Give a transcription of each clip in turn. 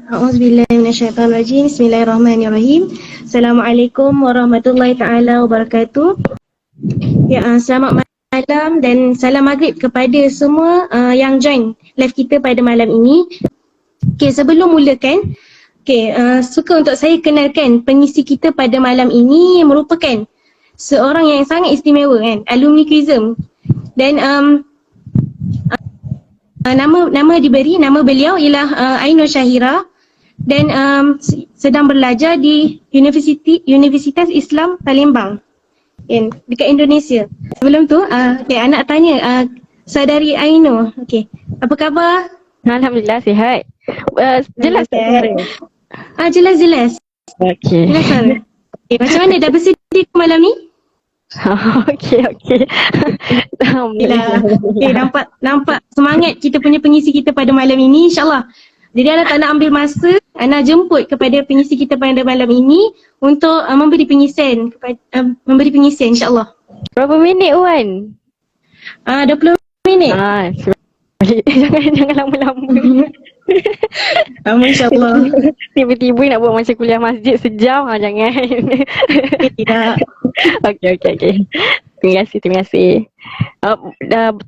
A'udzubillahi minasyaitonirrajim. Bismillahirrahmanirrahim. Assalamualaikum warahmatullahi taala wabarakatuh. Ya, selamat malam dan salam maghrib kepada semua yang join live kita pada malam ini. Okey, sebelum mulakan, suka untuk saya kenalkan pengisi kita pada malam ini merupakan seorang yang sangat istimewa kan, alumni Quizem. Dan nama beliau ialah Ainur Syahira dan sedang belajar di Universitas Islam Palembang dekat Indonesia. Sebelum tu, anak tanya saudari Ainur, apa khabar? Alhamdulillah sihat. Jelas tak suara? Jelas. Okey. Jelas suara. Macam mana, dah bersedia ke malam ni? Okey. Alhamdulillah. Nampak semangat kita punya pengisi kita pada malam ini, insyaAllah. Jadi Ana tak nak ambil masa, Ana jemput kepada pengisi kita pada malam ini untuk memberi pengisian insyaAllah. Berapa minit Wan? 20 minit. Jangan lama-lama. InsyaAllah. Tiba-tiba nak buat macam kuliah masjid sejam, jangan. Tidak. Okey. Terima kasih.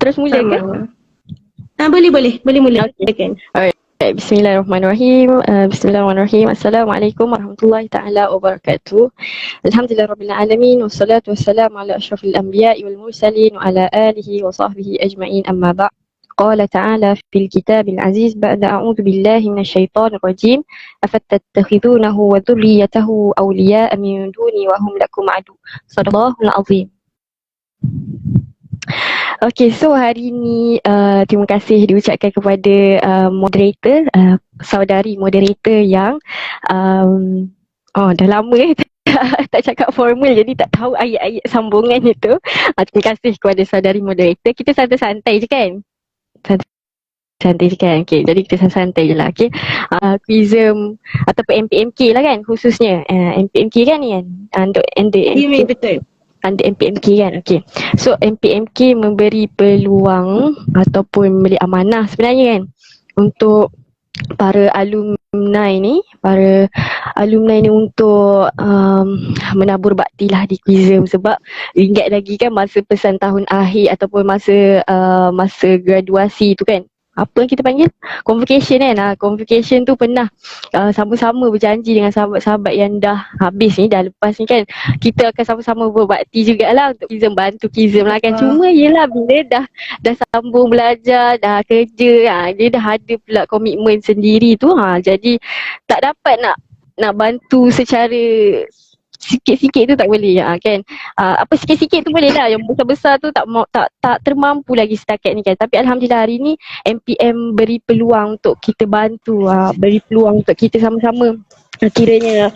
Terus mula ke? Boleh mula. Okay. Alright. Bismillahirrahmanirrahim. Assalamualaikum warahmatullahi taala wabarakatuh. Alhamdulillahirabbil alamin wassalatu wassalamu ala asyrafil anbiya'i wal mursalin wa ala alihi wa sahbihi ajma'in amma ba'd. Qala ta'ala fil kitabil aziz ba'da a'udzu billahi minasyaitonir rajim afattattakhidunahu wa dhurriyyatahu awliya'a min duni wa hum lakum adu. Shadaqallahul azim. Okay, so hari ni terima kasih diucapkan kepada moderator, saudari moderator yang dah lama tak cakap formal jadi tak tahu ayat-ayat sambungan itu. Terima kasih kepada saudari moderator. Kita santai-santai je kan? Santai je kan? Okay, jadi kita santai je lah. Okay, Quizem ataupun MPMK lah kan khususnya. MPMK kan ni kan? Ya, betul. Under MPMK kan. Okay, so MPMK memberi peluang ataupun memberi amanah sebenarnya kan untuk para alumni ni untuk menabur bakti lah di Quizem. Sebab ingat lagi kan masa pesan tahun akhir ataupun masa graduasi tu kan, apa yang kita panggil? Convocation kan. Convocation tu pernah sama-sama berjanji dengan sahabat-sahabat yang dah habis ni, dah lepas ni kan, kita akan sama-sama berbakti jugalah untuk Quizem, bantu Quizem lah kan. Cuma yelah bila dah sambung belajar, dah kerja, dia dah ada pula komitmen sendiri tu, jadi tak dapat nak bantu secara sikit-sikit tu tak boleh kan. Apa sikit-sikit tu boleh lah, yang besar-besar tu tak termampu lagi setakat ni kan. Tapi alhamdulillah hari ni MPM beri peluang untuk kita bantu, beri peluang untuk kita sama-sama kiranya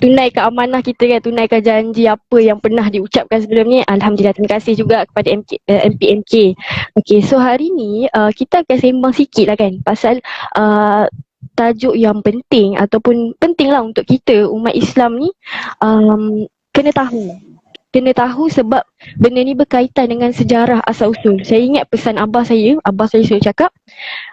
tunaikan amanah kita kan, tunaikan janji apa yang pernah diucapkan sebelum ni. Alhamdulillah, terima kasih juga kepada MPMK. Okay, so hari ni kita akan sembang sikit lah kan pasal tajuk yang penting ataupun penting lah untuk kita umat Islam ni kena tahu sebab benda ni berkaitan dengan sejarah asal usul. Saya ingat pesan abah saya selalu cakap,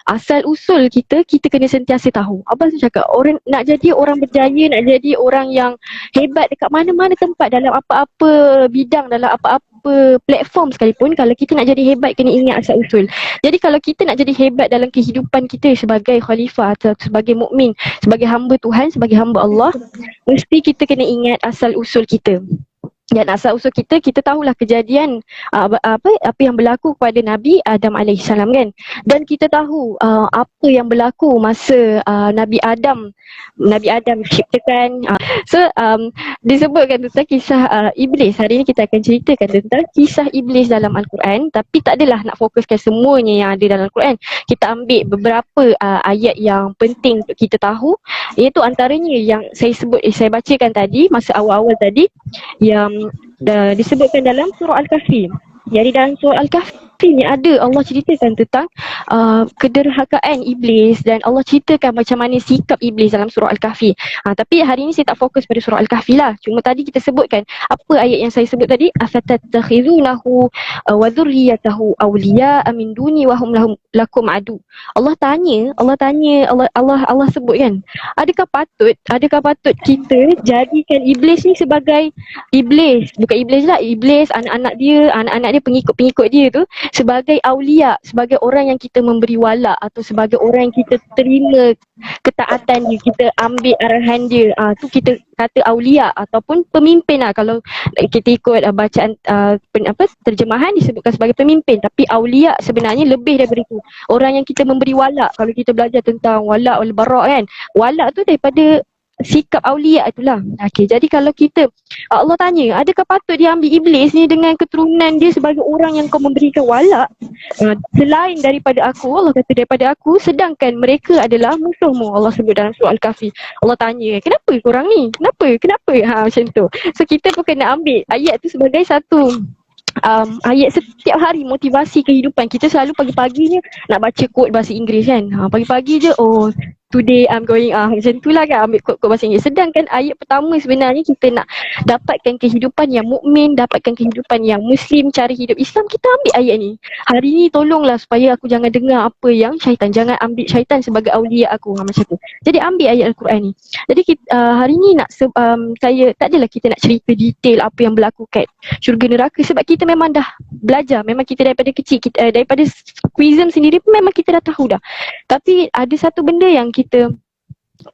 asal usul kita kena sentiasa tahu. Abah selalu cakap, orang nak jadi orang berjaya, nak jadi orang yang hebat dekat mana-mana tempat, dalam apa-apa bidang, dalam apa-apa platform sekalipun, kalau kita nak jadi hebat kena ingat asal usul. Jadi kalau kita nak jadi hebat dalam kehidupan kita sebagai khalifah atau sebagai mukmin, sebagai hamba Tuhan, sebagai hamba Allah, mesti kita kena ingat asal usul kita. Dan asal usul kita tahulah kejadian apa yang berlaku kepada Nabi Adam alaihissalam kan. Dan kita tahu apa yang berlaku masa Nabi Adam diciptakan. So disebutkan tentang kisah Iblis. Hari ini kita akan ceritakan tentang kisah Iblis dalam Al-Quran. Tapi tak adalah nak fokuskan semuanya yang ada dalam Al-Quran. Kita ambil beberapa ayat yang penting untuk kita tahu. Iaitu antaranya yang saya bacakan tadi masa awal-awal tadi, yang disebutkan dalam surah Al-Kahfi. Jadi dalam surah Al-Kahfi ni ada Allah ceritakan tentang kederhakaan iblis, dan Allah ceritakan macam mana sikap iblis dalam surah Al-Kahfi. Tapi hari ni saya tak fokus pada surah Al-Kahfi lah. Cuma tadi kita sebutkan apa ayat yang saya sebut tadi, afatattakhizunahu wa dhurriyyatahu awliya'a min duni wa hum lakum adu. Allah tanya, Allah sebut kan, adakah patut kita jadikan iblis ni sebagai iblis, bukan iblis lah, iblis anak-anak dia, pengikut-pengikut dia tu sebagai aulia, sebagai orang yang kita memberi wala, atau sebagai orang yang kita terima ketaatan dia, kita ambil arahan dia, tu kita kata aulia ataupun pemimpin lah. Kalau kita ikut bacaan terjemahan disebutkan sebagai pemimpin, tapi aulia sebenarnya lebih daripada itu, orang yang kita memberi wala. Kalau kita belajar tentang wala wal bara kan, wala tu daripada sikap aulia itulah. Okey, jadi kalau kita, Allah tanya, adakah patut dia ambil iblis ni dengan keturunan dia sebagai orang yang kau memberikan wala selain daripada aku, Allah kata daripada aku, sedangkan mereka adalah musuhmu. Allah sebut dalam surah Al-Kahfi. Allah tanya, kenapa korang ni? Kenapa? Macam tu. So kita pun kena ambil ayat tu sebagai satu ayat setiap hari motivasi kehidupan. Kita selalu pagi-paginya nak baca quote bahasa Inggeris kan. Pagi-pagi je, oh today I'm going macam tu lah kan, ambil quote bahasa Inggeris. Sedangkan ayat pertama sebenarnya kita nak dapatkan kehidupan yang mukmin, dapatkan kehidupan yang muslim, cara hidup Islam, kita ambil ayat ni. Hari ni tolonglah supaya aku jangan dengar apa yang syaitan, jangan ambil syaitan sebagai aulia aku, macam tu. Jadi ambil ayat Al-Quran ni. Jadi kita, hari ni nak saya tak adalah kita nak cerita detail apa yang berlaku kat syurga neraka, sebab kita memang dah belajar, memang kita daripada kecil, kita, daripada Quizem sendiri pun memang kita dah tahu dah. Tapi ada satu benda yang kita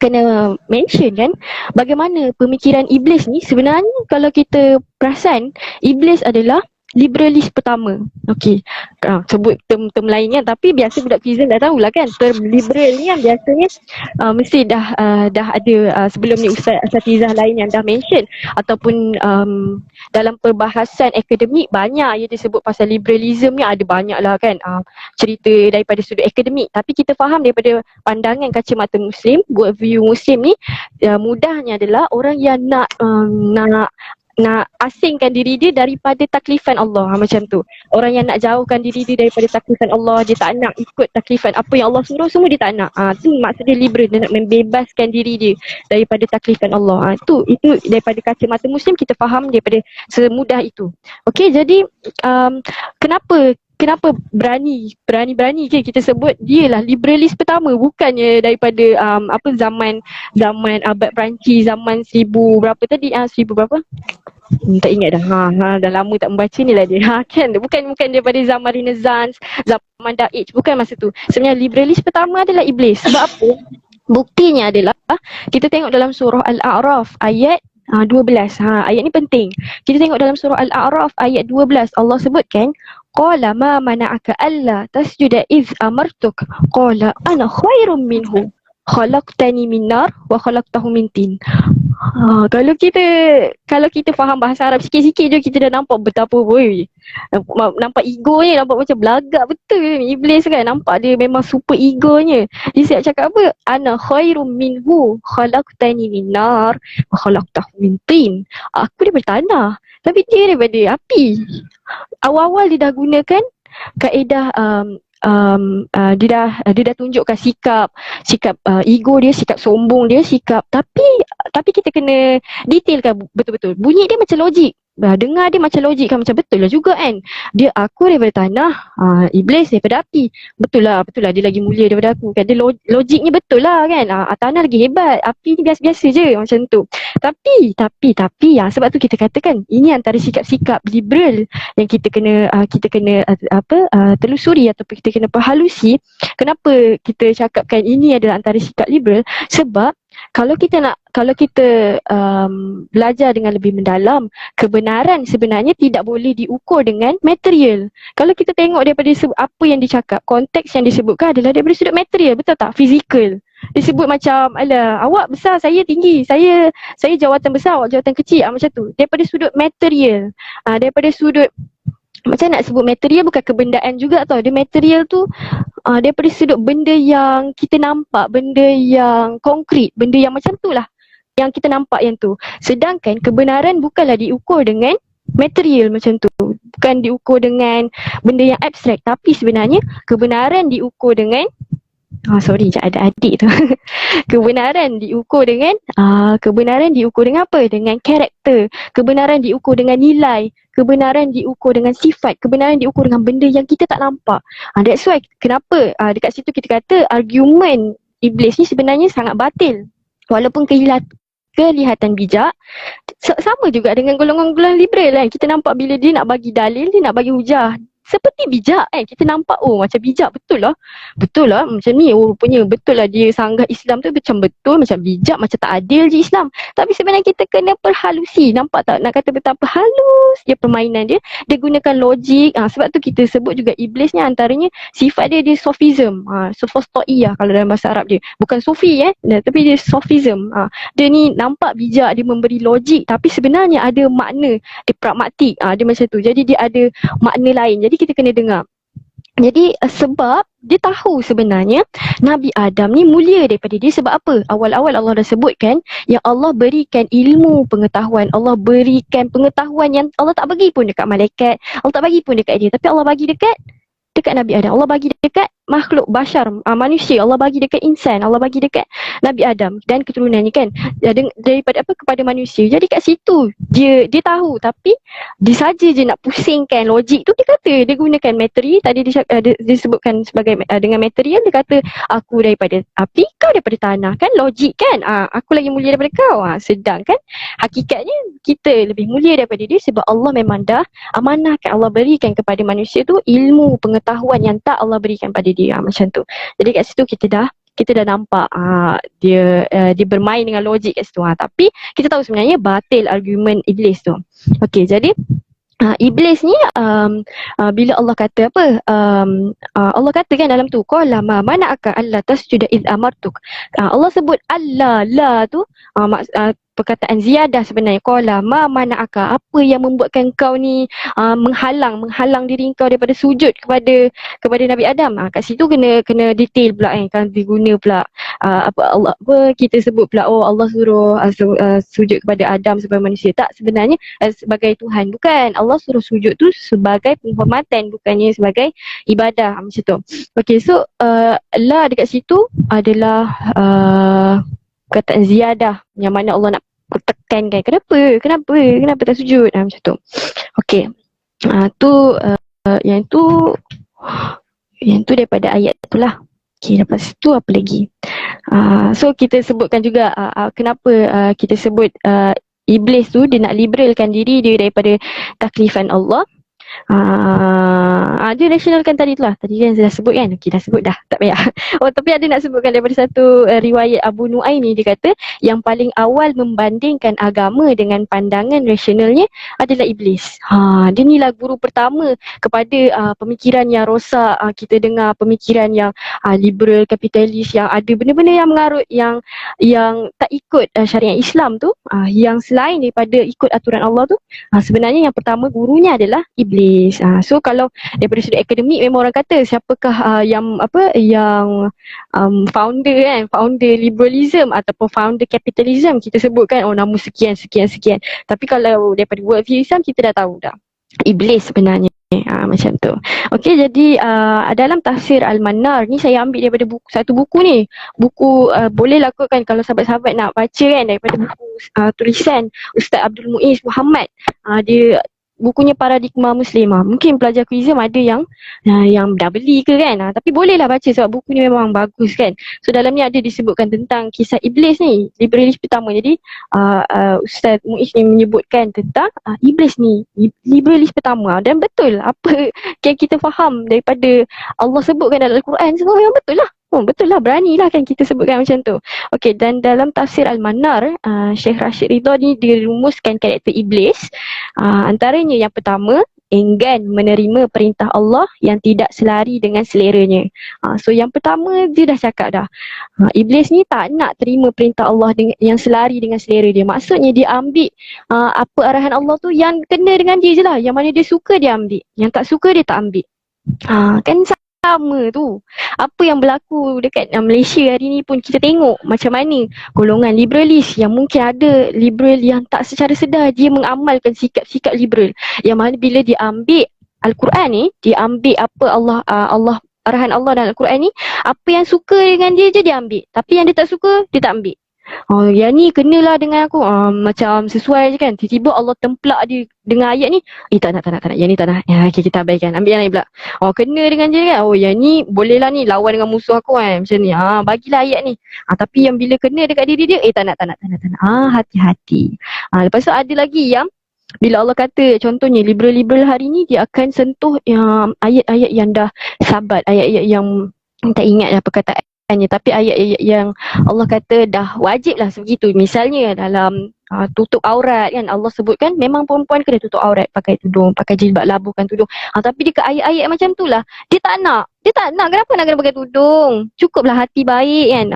kena mention kan, bagaimana pemikiran iblis ni sebenarnya. Kalau kita perasan, iblis adalah liberalis pertama. Okey, sebut term lain kan, tapi biasa budak Quizem dah tahulah kan, term liberal ni kan biasanya mesti dah ada sebelum ni Ustazah lain yang dah mention, ataupun dalam perbahasan akademik banyak dia disebut pasal liberalism ni, ada banyak lah kan cerita daripada sudut akademik. Tapi kita faham daripada pandangan kacamata Muslim, worldview Muslim ni, mudahnya adalah orang yang nak asingkan diri dia daripada taklifan Allah, macam tu. Orang yang nak jauhkan diri dia daripada taklifan Allah, dia tak nak ikut taklifan apa yang Allah suruh, semua dia tak nak. Tu maksud dia liberal, dia nak membebaskan diri dia daripada taklifan Allah. Itu daripada kacamata Muslim kita faham daripada semudah itu. Okey, jadi kenapa berani ke kita sebut dia lah liberalis pertama, bukannya daripada zaman abad Perancis, zaman 1000 berapa tadi, 1000 berapa? Tak ingat dah. Dah lama tak membaca ni lah dia. Kan, bukan daripada zaman Renaissance, zaman Dark Age, bukan masa tu. Sebenarnya liberalis pertama adalah iblis. Sebab apa? Buktinya adalah kita tengok dalam surah Al-A'raf ayat 12. Ayat ni penting. Kita tengok dalam surah Al-A'raf ayat 12, Allah sebutkan, qala ma mana'aka alla tasjuda iz amartuk qala ana khairum minhu khalaqtani min nar wa khalaqtahu min tin. Kalau kita faham bahasa Arab sikit-sikit je, kita dah nampak betapa nampak egonya, nampak macam belagak betul ni iblis kan, nampak dia memang super egonya. Dia siap cakap apa? Ana khairum minhu khalaqtani min nar wa khalaqtahu min tin. Aku daripada tanah, tapi dia daripada api. Awal-awal dia dah gunakan kaedah dia dah tunjukkan sikap ego dia, sikap sombong dia, tapi kita kena detailkan betul-betul. Bunyi dia macam logik. Dengar dia macam logik kan, macam betul lah juga kan. Dia aku daripada tanah, iblis daripada api. Betul lah dia lagi mulia daripada aku kan. Dia logiknya betul lah kan. Tanah lagi hebat, api ni biasa-biasa je macam tu. Tapi sebab tu kita katakan ini antara sikap-sikap liberal yang kita kena telusuri ataupun kita kena perhalusi. Kenapa kita cakapkan ini adalah antara sikap liberal? Sebab kalau kita belajar dengan lebih mendalam, kebenaran sebenarnya tidak boleh diukur dengan material. Kalau kita tengok daripada apa yang dicakap, konteks yang disebutkan adalah daripada sudut material, betul tak? Fizikal. Disebut macam, alah awak besar, saya tinggi, saya jawatan besar, awak jawatan kecil, macam tu. Daripada sudut material. Daripada sudut, macam nak sebut material, bukan kebendaan juga tau. Dia material tu daripada sudut benda yang kita nampak, benda yang konkret, benda yang macam tu lah yang kita nampak yang tu. Sedangkan kebenaran bukanlah diukur dengan material macam tu. bukan diukur dengan benda yang abstrak, tapi sebenarnya kebenaran diukur dengan sorry, ada adik tu. Kebenaran diukur dengan apa? Dengan karakter. Kebenaran diukur dengan nilai. Kebenaran diukur dengan sifat. Kebenaran diukur dengan benda yang kita tak nampak. That's why kenapa dekat situ kita kata argument iblis ni sebenarnya sangat batil. Walaupun kelihatan bijak, sama juga dengan golongan-golongan liberal kan. Kita nampak bila dia nak bagi dalil, dia nak bagi hujah, seperti bijak kan. Kita nampak macam bijak, betul lah macam ni, rupanya betul lah dia sanggah Islam tu macam betul, macam bijak, macam tak adil je Islam. Tapi sebenarnya kita kena perhalusi, nampak tak, nak kata betapa halus dia permainan dia gunakan logik. Sebab tu kita sebut juga iblis ni antaranya sifat dia sophism, sophostoia kalau dalam bahasa Arab dia, bukan sofi tapi dia sophism. Dia ni nampak bijak, dia memberi logik, tapi sebenarnya ada makna, dia pragmatik, dia macam tu. Jadi dia ada makna lain. Jadi kita kena dengar. Jadi sebab dia tahu sebenarnya Nabi Adam ni mulia daripada dia. Sebab apa? Awal-awal Allah dah sebutkan yang Allah berikan ilmu pengetahuan. Allah berikan pengetahuan yang Allah tak bagi pun dekat malaikat, Allah tak bagi pun dekat dia, tapi Allah bagi dekat Nabi Adam. Allah bagi dekat makhluk bashar, manusia. Allah bagi dekat insan, Allah bagi dekat Nabi Adam dan keturunannya kan, daripada kepada manusia. Jadi kat situ dia tahu, tapi dia saja je nak pusingkan logik tu. Dia kata dia gunakan materi. Tadi dia sebutkan sebagai dengan material. Dia kata aku daripada api, kau daripada tanah. Kan logik kan, aku lagi mulia daripada kau. Sedangkan hakikatnya kita lebih mulia daripada dia, sebab Allah memang dah amanahkan, Allah berikan kepada manusia tu ilmu pengetahuan yang tak Allah berikan pada dia. Macam tu. Jadi kat situ kita dah nampak dia bermain dengan logik kat situ. Tapi kita tahu sebenarnya batil argument iblis tu. Okey, jadi iblis ni bila Allah kata apa, Allah kata kan dalam tu, qala ma mana'aka alla tasjuda id amartuk. Allah sebut Allah la tu perkataan ziyadah sebenarnya. Qala ma mana'aka, apa yang membuatkan kau ni menghalang diri kau daripada sujud kepada Nabi Adam. Kat situ kena detail pula kan diguna pula Allah kita sebut pula Allah suruh sujud kepada Adam sebagai manusia. Tak, sebenarnya sebagai Tuhan, bukan. Allah suruh sujud tu sebagai penghormatan, bukannya sebagai ibadah, macam tu. Okey, so la dekat situ adalah perkataan ziyadah yang mana Allah nak tekankan kenapa tak sujud, macam tu. Okey, yang tu daripada ayat tu lah. Okey, lepas tu apa lagi? So kita sebutkan juga kenapa kita sebut iblis tu dia nak liberalkan diri dia daripada taklifan Allah. Dia rasionalkan tadi tu lah. Tadi kan saya dah sebut kan. Okey, dah sebut dah, tak payah. Tapi ada nak sebutkan daripada satu riwayat Abu Nuaim ni. Dia kata yang paling awal membandingkan agama dengan pandangan rasionalnya adalah iblis. Dia ni lah guru pertama kepada pemikiran yang rosak. Kita dengar pemikiran yang liberal, kapitalis, yang ada benda-benda yang mengarut, yang tak ikut syariat Islam tu, yang selain daripada ikut aturan Allah tu. Sebenarnya yang pertama gurunya adalah iblis. So kalau daripada sudut akademik memang orang kata siapakah yang founder liberalism ataupun founder capitalism, kita sebutkan nama sekian. Tapi kalau daripada world view Islam kita dah tahu dah iblis sebenarnya. Macam tu. Okey, jadi dalam tafsir Al-Manar ni saya ambil daripada satu buku ni. Boleh lah kot kan kalau sahabat-sahabat nak baca kan, daripada buku tulisan Ustaz Abdul Muiz Muhammad. Dia bukunya Paradigma Muslimah. Mungkin pelajar kuizim ada yang dah beli ke kan. Tapi bolehlah baca sebab buku ni memang bagus kan. So dalam ni ada disebutkan tentang kisah iblis ni, liberalis pertama. Jadi Ustaz Muiz ni menyebutkan tentang iblis ni, liberalis pertama. Dan betul apa yang kita faham daripada Allah sebutkan dalam Al-Quran, semua yang betul lah. Betul lah, beranilah kan kita sebutkan macam tu. Okey, dan dalam tafsir Al-Manar, Syekh Rashid Ridha ni dia rumuskan karakter iblis. Antaranya yang pertama, enggan menerima perintah Allah yang tidak selari dengan seleranya. So yang pertama dia dah cakap dah. Iblis ni tak nak terima perintah Allah yang selari dengan selera dia. Maksudnya dia ambil apa arahan Allah tu yang kena dengan dia je lah. Yang mana dia suka dia ambil, yang tak suka dia tak ambil. Kan sama tu. Apa yang berlaku dekat Malaysia hari ni pun kita tengok macam mana golongan liberalis, yang mungkin ada liberal yang tak secara sedar dia mengamalkan sikap-sikap liberal, yang mana bila dia ambil Al-Quran ni dia ambil apa Allah arahan Allah dalam Al-Quran ni, apa yang suka dengan dia je dia ambil, tapi yang dia tak suka dia tak ambil. Oh, yang ni kenalah dengan aku. Macam sesuai je kan. Tiba-tiba Allah templak dia dengan ayat ni. Tak nak, tak nak, tak nak. Yang ni tak nak. Okay, kita abaikan. Ambil yang lain pula. Oh, kena dengan dia kan. Oh, yang ni boleh lah ni lawan dengan musuh aku kan. Macam ni. Bagilah ayat ni. Tapi yang bila kena dekat diri dia, tak nak, tak nak, tak nak, tak nak. Hati-hati. Lepas tu ada lagi yang bila Allah kata contohnya liberal-liberal hari ni dia akan sentuh ayat-ayat yang dah sabat, ayat-ayat yang tak ingat perkataannya, tapi ayat-ayat yang Allah kata dah wajib lah sebegitu. Misalnya dalam tutup aurat kan, Allah sebutkan memang perempuan kena tutup aurat, pakai tudung, pakai jilbab, labuhkan tudung. Tapi dekat ayat-ayat macam tu lah dia tak nak. Kenapa nak kena pakai tudung? Cukuplah hati baik kan.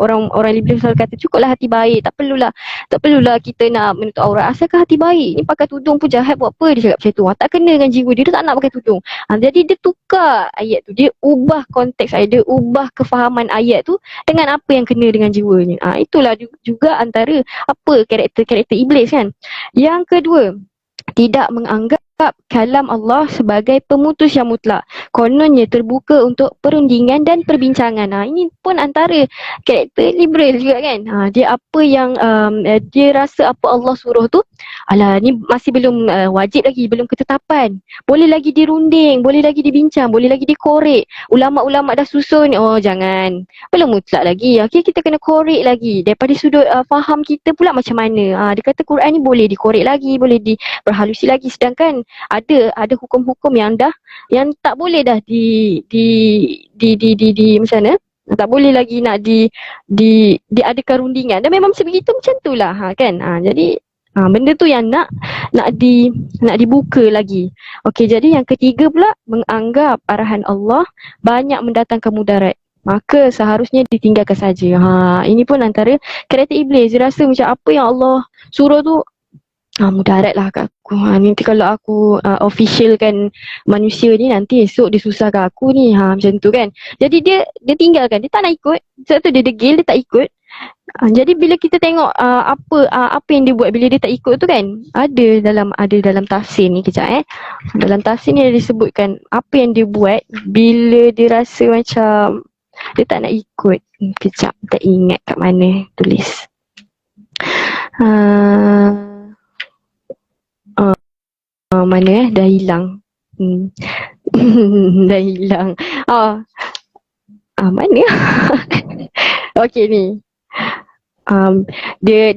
Orang liberal selalu kata cukuplah hati baik, tak perlulah kita nak menutup aurat asalkan hati baik. Ni pakai tudung pun jahat, buat apa dia cakap macam tu? Tak kena dengan jiwa dia tak nak pakai tudung. Jadi dia tukar ayat tu, dia ubah konteks ayat, dia ubah kefahaman ayat tu dengan apa yang kena dengan jiwanya. Itulah juga antara apa karakter iblis kan. Yang kedua, tidak menganggap kalam Allah sebagai pemutus yang mutlak. Kononnya terbuka untuk perundingan dan perbincangan. Ini pun antara karakter liberal juga kan. Dia apa yang dia rasa apa Allah suruh tu, ni masih belum wajib lagi, belum ketetapan. Boleh lagi dirunding, boleh lagi dibincang, boleh lagi dikorek. Ulama-ulama dah susun, jangan. Belum mutlak lagi. Okay, kita kena korek lagi. Daripada sudut faham kita pula macam mana. Dia kata Quran ni boleh dikorek lagi, boleh diperhalusi lagi, sedangkan ada hukum-hukum yang tak boleh dah macam mana, tak boleh lagi nak diadakan rundingan, dan memang sebegitu macam tu lah kan. Jadi benda tu yang nak dibuka lagi. Okey, jadi yang ketiga pula, menganggap arahan Allah banyak mendatangkan mudarat, maka seharusnya ditinggalkan saja. Ini pun antara karakter iblis. Dia rasa macam apa yang Allah suruh tu mudarat lah kat aku. Nanti kalau aku officialkan manusia ni, nanti esok dia susahkan aku ni. Macam tu kan. Jadi dia tinggalkan. Dia tak nak ikut. Sebab tu dia degil, dia tak ikut. Jadi bila kita tengok apa yang dia buat bila dia tak ikut tu kan, ada dalam tafsir ni kejap Dalam tafsir ni dia disebutkan apa yang dia buat bila dia rasa macam dia tak nak ikut. Kejap, tak ingat kat mana tulis. Mana dah hilang. Dah hilang. Mana? Okey ni. Dia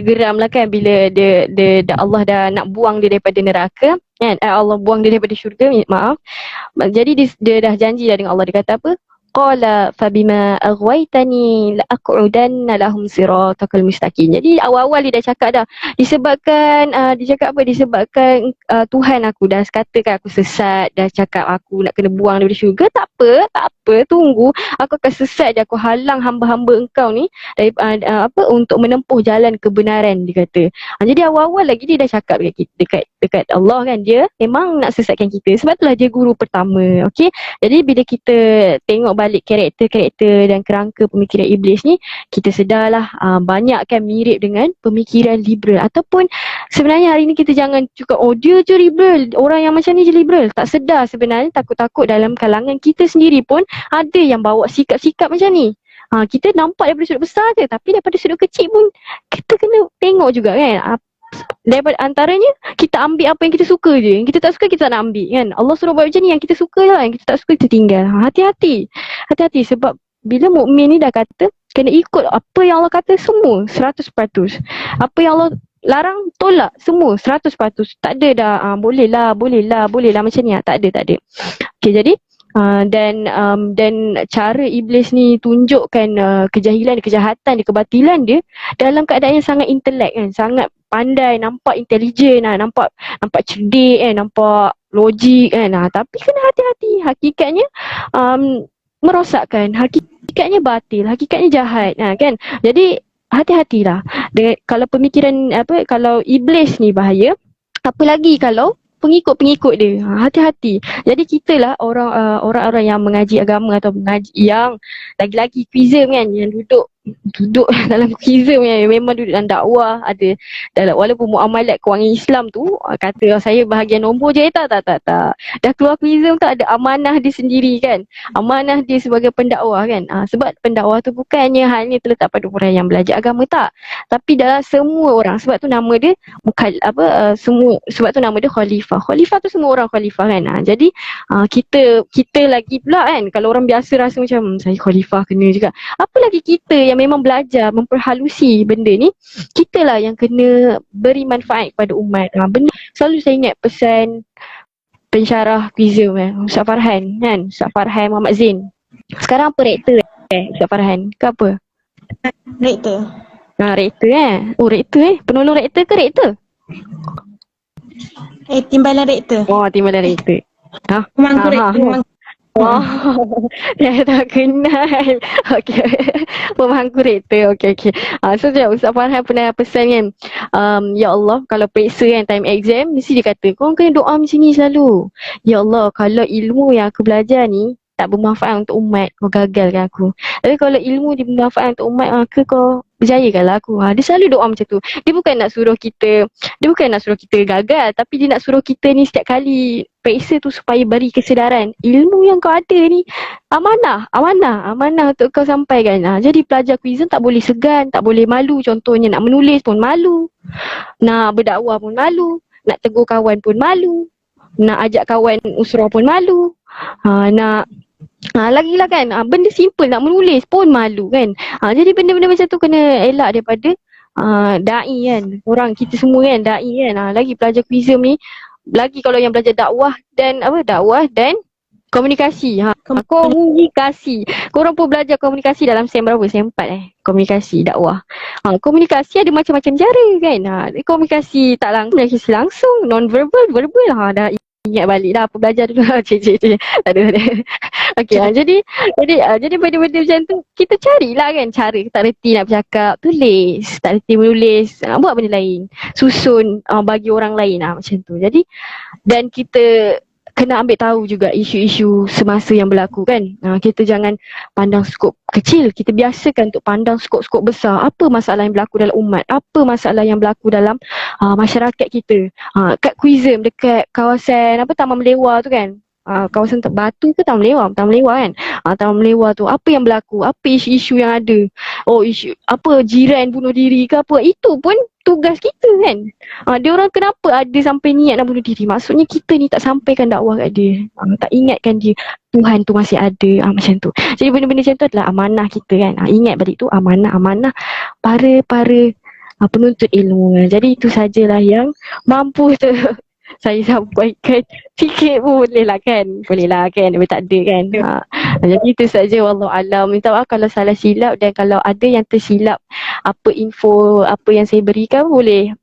geram lah kan bila Allah dah nak buang dia daripada neraka kan. Allah buang dia daripada syurga, maaf. Jadi dia dah janji dah dengan Allah. Dia kata apa? Qala fabima aghwaytani la'aq'udanna lahum siratakal mustaqim. Jadi awal-awal dia dah cakap dah, disebabkan dia cakap apa, disebabkan Tuhan aku dah katakan aku sesat, dah cakap aku nak kena buang daripada syurga. Tak apa, tunggu, aku akan sesat je, aku halang hamba-hamba engkau ni dari untuk menempuh jalan kebenaran, dia kata. Jadi awal-awal lagi dia dah cakap dekat Allah kan, dia memang nak sesatkan kita. Sebab itulah dia guru pertama. Okey, jadi bila kita tengok balik karakter dan kerangka pemikiran iblis ni, kita sedarlah banyak kan mirip dengan pemikiran liberal. Ataupun sebenarnya hari ni kita jangan cakap dia je liberal, orang yang macam ni je liberal. Tak sedar sebenarnya takut-takut dalam kalangan kita sendiri pun ada yang bawa sikap-sikap macam ni. Kita nampak daripada sudut besar je, tapi daripada sudut kecil pun kita kena tengok juga kan. Daripada antaranya kita ambil apa yang kita suka je, yang kita tak suka kita tak nak ambil kan. Allah suruh buat macam ni, yang kita suka lah, yang kita tak suka kita tinggal. Hati-hati sebab bila mukmin ni dah kata kena ikut apa yang Allah kata semua 100%. Apa yang Allah larang tolak semua 100%. Tak ada dah boleh lah macam ni. Tak ada. Okey, jadi dan cara iblis ni tunjukkan kejahilan, kejahatan dia, kebatilan dia dalam keadaan yang sangat intelek kan, sangat pandai, nampak intelijen, nampak cerdik kan, nampak logik kan. Tapi kena hati-hati, hakikatnya merosakkan, hakikatnya batil, hakikatnya jahat kan. Jadi hati-hatilah kalau pemikiran kalau iblis ni bahaya, apalagi kalau pengikut-pengikut dia. Hati-hati. Jadi kitalah orang-orang yang mengaji agama atau mengaji yang lagi-lagi quizem kan, yang duduk duduk dalam quizum ya, memang duduk dalam dakwah, ada dalam walaupun muamalat kewangan Islam tu kata saya bahagian nombor je, tak. Dah keluar quizum tak ada amanah dia sendiri kan. Amanah dia sebagai pendakwah kan. Sebab pendakwah tu bukannya hanya terletak pada orang yang belajar agama tak. Tapi dalam semua orang. Sebab tu nama dia semua, sebab tu nama dia khalifah. Khalifah tu semua orang khalifah kan. Jadi kita lagi pula kan, kalau orang biasa rasa macam saya khalifah kena juga. Apa lagi kita yang memang belajar memperhalusi benda ni, kita lah yang kena beri manfaat kepada umat. Benda selalu saya ingat pesan pensyarah quizum Ustaz Farhan kan, Ustaz Farhan Muhammad Zain. Sekarang apa rektor Ustaz Farhan ke apa? Rektor. Rektor Oh rektor penolong rektor ke rektor? Timbalan rektor. Oh timbalan rektor. Pemangku rektor. Oh, saya tak kenal. Okay. Pemangku rektor. Okay. So Ustaz Farhan pernah pesan kan, ya Allah, kalau periksa kan time exam, mesti dia kata, korang kena doa macam ni selalu. Ya Allah, kalau ilmu yang aku belajar ni tak bermanfaat untuk umat, kau gagalkan aku. Tapi kalau ilmu dia bermanfaat untuk umat, maka kau berjayakanlah aku. Dia selalu doa macam tu. Dia bukan nak suruh kita gagal, tapi dia nak suruh kita ni setiap kali periksa tu supaya beri kesedaran. Ilmu yang kau ada ni amanah untuk kau sampaikan. Jadi pelajar quizum tak boleh segan, tak boleh malu. Contohnya nak menulis pun malu, nak berdakwah pun malu, nak tegur kawan pun malu, nak ajak kawan usrah pun malu, lagilah kan, benda simple nak menulis pun malu kan. Jadi benda-benda macam tu kena elak daripada da'i kan. Orang kita semua kan da'i kan. Lagi pelajar quizum ni, lagi kalau yang belajar dakwah dan komunikasi. Komunikasi. Korang pun belajar komunikasi dalam sem berapa? Sem 4 komunikasi dakwah. Komunikasi ada macam-macam cara kan. Komunikasi tak langsung, komunikasi langsung, non-verbal, verbal. Dah ingat balik dah apa belajar dulu. Cik. Tak ada. Okey, jadi benda-benda macam tu kita carilah kan cara. Tak reti nak bercakap, tulis. Tak reti menulis, buat benda lain. Susun bagi orang lain macam tu. Jadi dan kita kena ambil tahu juga isu-isu semasa yang berlaku kan. Kita jangan pandang skop kecil. Kita biasakan untuk pandang skop-skop besar. Apa masalah yang berlaku dalam umat? Apa masalah yang berlaku dalam masyarakat kita? Kat quizum dekat kawasan Taman Melewa tu kan. Kawasan Batu ke Taman Melewa? Taman Melewa kan. Taman Melewa tu apa yang berlaku? Apa isu-isu yang ada? Isu apa jiran bunuh diri ke apa? Itu pun tugas kita kan. Dia orang kenapa ada sampai niat nak bunuh diri? Maksudnya kita ni tak sampaikan dakwah kat dia. Tak ingatkan dia Tuhan tu masih ada macam tu. Jadi benda-benda macam tu adalah amanah kita kan. Ingat balik tu amanah para penuntut ilmu. Jadi itu sajalah yang mampu tu saya sampaikan. Sikit pun boleh lah kan. Tapi tak ada kan. Jadi itu saja, wallahualam. Minta maaf kalau salah silap, dan kalau ada yang tersilap apa info apa yang saya berikan, boleh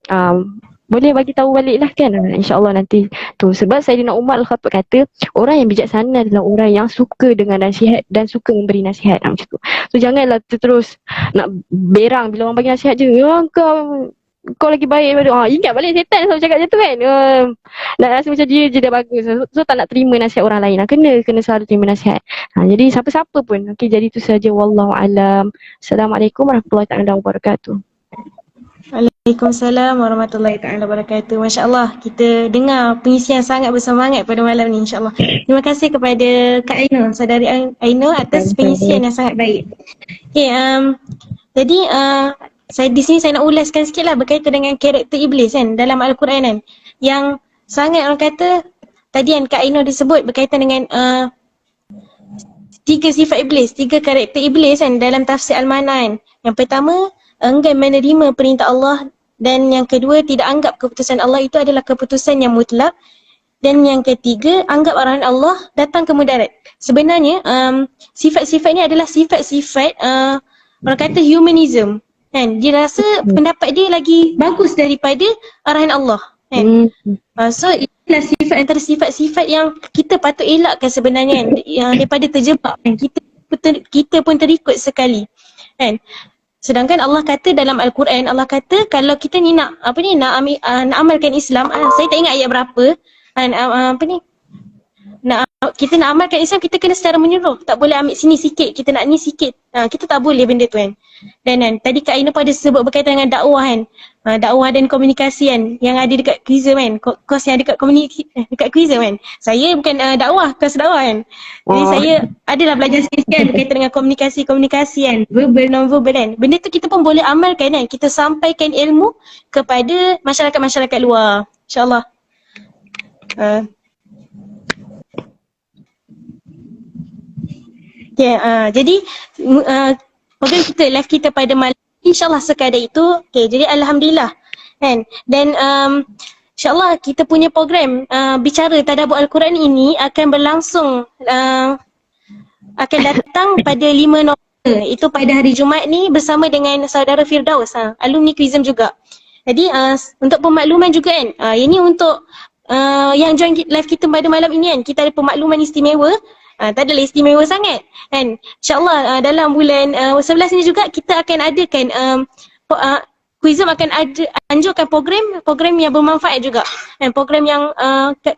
bagi tahu balik lah kan. InsyaAllah nanti tu. Sebab Sayyidina Umar Al-Khattab kata, orang yang bijaksana adalah orang yang suka dengan nasihat dan suka memberi nasihat macam tu. So janganlah terus nak berang bila orang bagi nasihat je. Kau lagi baik daripada ingat balik setan selalu cakap macam tu kan. Nak rasa macam dia je dah bagus. So tak nak terima nasihat orang lain. Kena selalu terima nasihat. Jadi siapa-siapa pun. Okey, jadi itu saja, wallahualam. Assalamualaikum warahmatullahi taala wabarakatuh. Waalaikumsalam warahmatullahi taala wabarakatuh. Masya-Allah, kita dengar pengisian sangat bersemangat pada malam ni, insya-Allah. Terima kasih kepada Kak Aino, saudari Aino, atas pengisian yang sangat baik. Okey, jadi saya di sini saya nak ulaskan sikitlah berkaitan dengan karakter iblis kan dalam Al-Quran kan. Yang sangat orang kata tadi kan Kak Aino disebut berkaitan dengan 3 sifat iblis, 3 karakter iblis kan dalam tafsir Al-Mana kan. Yang pertama, enggan menerima perintah Allah, dan yang kedua, tidak anggap keputusan Allah itu adalah keputusan yang mutlak, dan yang ketiga, anggap arahan Allah datang ke mudarat. Sebenarnya sifat-sifat ni adalah sifat-sifat orang kata humanism kan. Dia rasa pendapat dia lagi bagus daripada arahan Allah kan. So itulah sifat antara sifat-sifat yang kita patut elakkan sebenarnya kan, yang daripada terjebak kan. Kita pun terikut sekali kan. Sedangkan Allah kata dalam Al-Quran, Allah kata kalau kita ni nak amalkan Islam, saya tak ingat ayat berapa, kita nak amalkan Islam, kita kena secara menyeluruh. Tak boleh ambil sini sikit, kita nak ni sikit. Kita tak boleh benda tu kan. Dan tadi Kak Aina pun ada sebut berkaitan dengan dakwah kan. Dakwah dan komunikasi kan yang ada dekat Quizem kan. Kos yang dekat dekat Quizem kan. Saya bukan dakwah, kos dakwah kan. Jadi saya adalah belajar sikit kan berkaitan dengan komunikasi kan. Verbal, non-verbal kan. Benda tu kita pun boleh amalkan kan. Kita sampaikan ilmu kepada masyarakat-masyarakat luar. InsyaAllah. Okay, jadi program kita, live kita pada malam insyaAllah sekadar itu. Okay, jadi Alhamdulillah kan. Dan insyaAllah kita punya program bicara tadabbur Al-Quran ini akan berlangsung akan datang pada 5 November. Itu pada hari Jumaat ni bersama dengan saudara Firdaus, alumni Quizem juga. Jadi untuk pemakluman juga kan, ini untuk yang join live kita pada malam ini kan, kita ada pemakluman istimewa. Tak adalah istimewa sangat kan. InsyaAllah dalam bulan 11 ni juga kita akan adakan Quizem akan anjurkan program yang bermanfaat juga kan. Program yang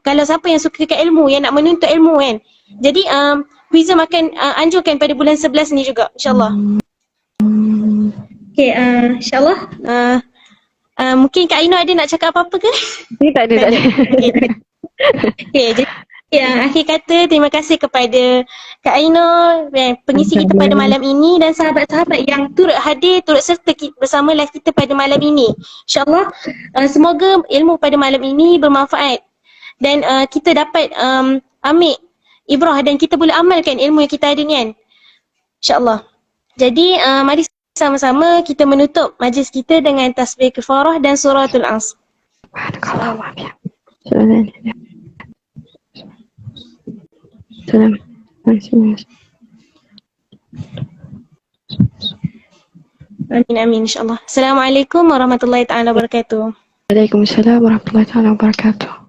kalau siapa yang suka ke ilmu, yang nak menuntut ilmu kan. Jadi Quizem akan anjurkan pada bulan 11 ni juga insyaAllah. Okay, insyaAllah mungkin Kak Aina ada nak cakap apa-apa ke? Tak ada. Okay, jadi akhir kata terima kasih kepada Kak Aina, pengisi kita pada malam ini, dan sahabat-sahabat yang turut hadir, turut serta bersama live kita pada malam ini. InsyaAllah semoga ilmu pada malam ini bermanfaat dan kita dapat ambil ibrah dan kita boleh amalkan ilmu yang kita ada ni kan. InsyaAllah. Jadi mari sama-sama kita menutup majlis kita dengan tasbih kafarah dan suratul Asr. Amin insyaAllah. Assalamualaikum warahmatullahi taala wabarakatuh. Waalaikumsalam warahmatullahi taala wabarakatuh.